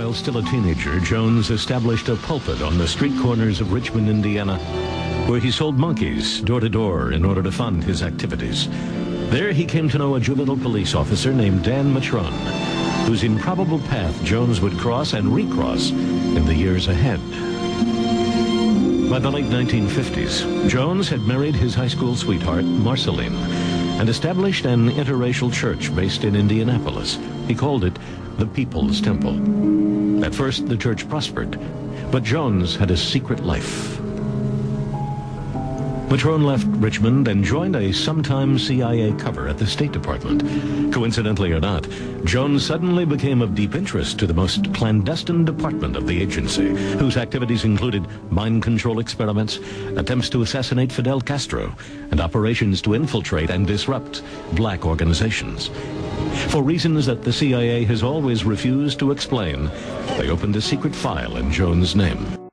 While still a teenager, Jones established a pulpit on the street corners of Richmond, Indiana, where he sold monkeys door to door in order to fund his activities. There he came to know a juvenile police officer named Dan Matron, whose improbable path Jones would cross and recross in the years ahead. By the late 1950s, Jones had married his high school sweetheart, Marceline, and established an interracial church based in Indianapolis. He called it the People's Temple. At first, the church prospered, but Jones had a secret life. Matron left Richmond and joined a sometime CIA cover at the State Department. Coincidentally or not, Jones suddenly became of deep interest to the most clandestine department of the agency, whose activities included mind control experiments, attempts to assassinate Fidel Castro, and operations to infiltrate and disrupt black organizations. For reasons that the CIA has always refused to explain, they opened a secret file in Jones' name.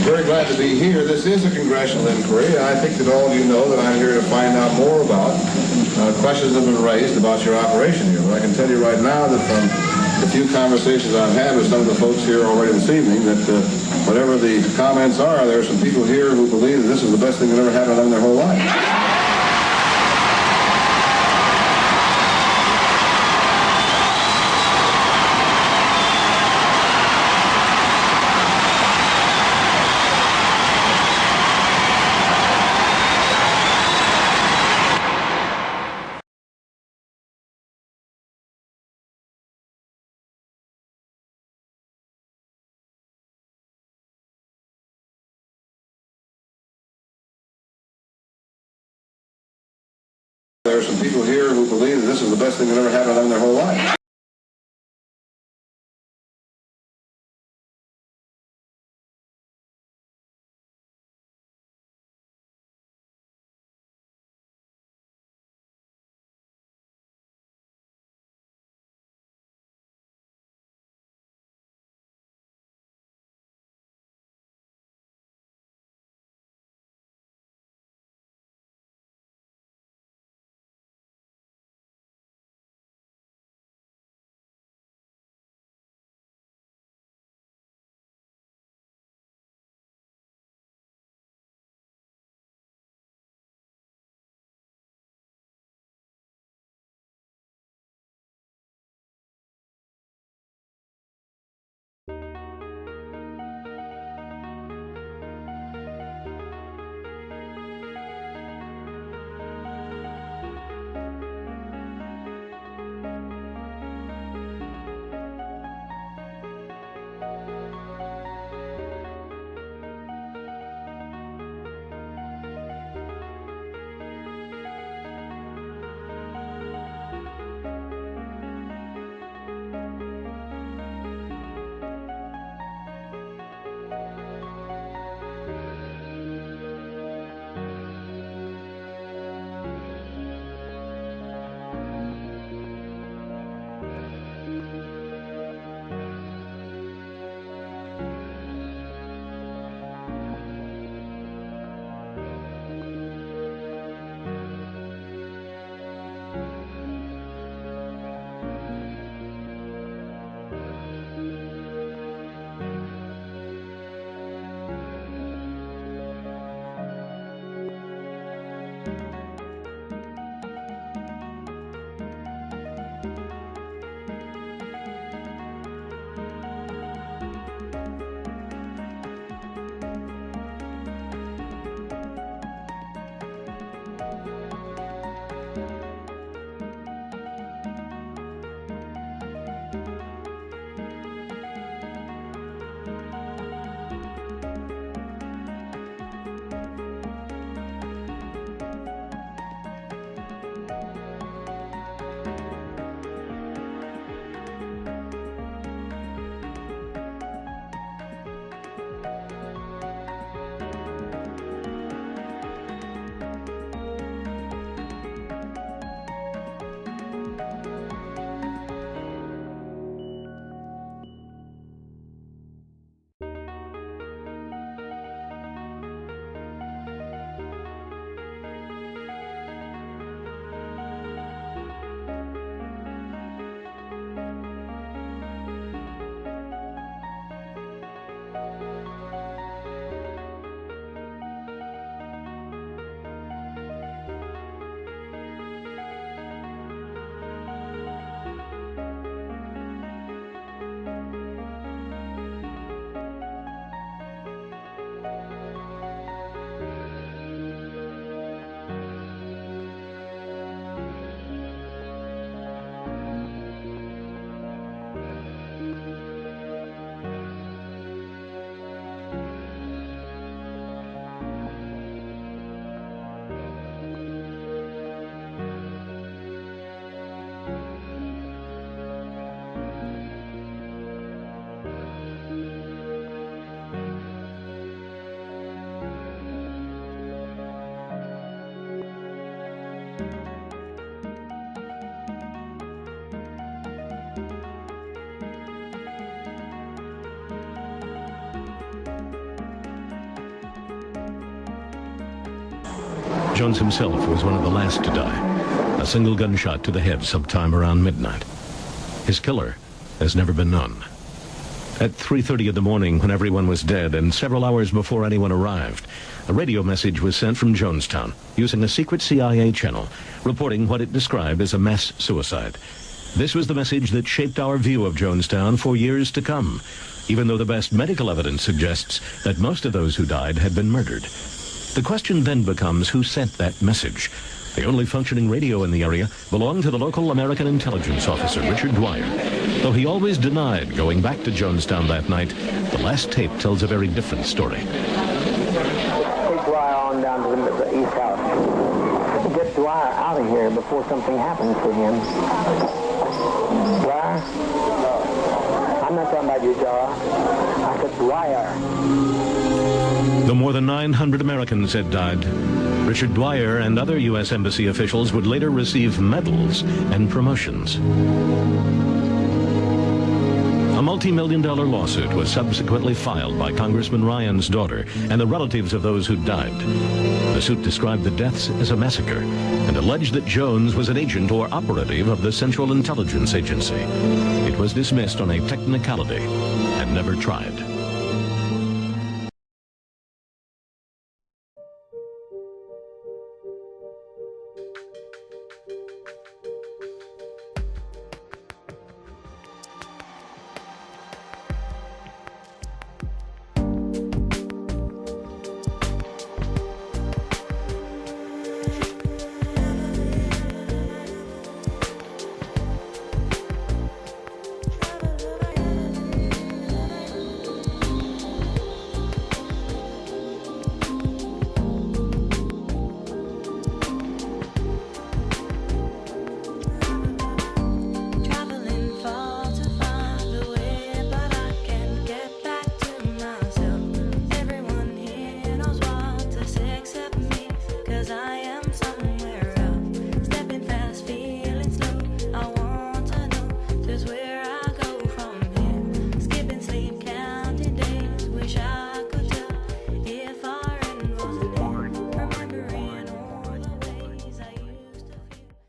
Very glad to be here. This is a congressional inquiry. I think that all of you know that I'm here to find out more about questions that have been raised about your operation here. But I can tell you right now that from the few conversations I've had with some of the folks here already this evening, that whatever the comments are, there are some people here who believe that this is the best thing that ever happened in their whole life. There are some people here who believe that this is the best thing that ever happened in their whole life. Jones himself was one of the last to die, a single gunshot to the head sometime around midnight. His killer has never been known. At 3:30 in the morning, when everyone was dead, and several hours before anyone arrived, a radio message was sent from Jonestown using a secret CIA channel, reporting what it described as a mass suicide. This was the message that shaped our view of Jonestown for years to come, even though the best medical evidence suggests that most of those who died had been murdered. The question then becomes who sent that message. The only functioning radio in the area belonged to the local American intelligence officer, Richard Dwyer. Though he always denied going back to Jonestown that night, the last tape tells a very different story. Take Dwyer on down to the East House. Get Dwyer out of here before something happens to him. Dwyer? I'm not talking about you, Dwyer. I said Dwyer. The more than 900 Americans had died. Richard Dwyer and other U.S. Embassy officials would later receive medals and promotions. A multi-million-dollar lawsuit was subsequently filed by Congressman Ryan's daughter and the relatives of those who died. The suit described the deaths as a massacre and alleged that Jones was an agent or operative of the Central Intelligence Agency. It was dismissed on a technicality and never tried.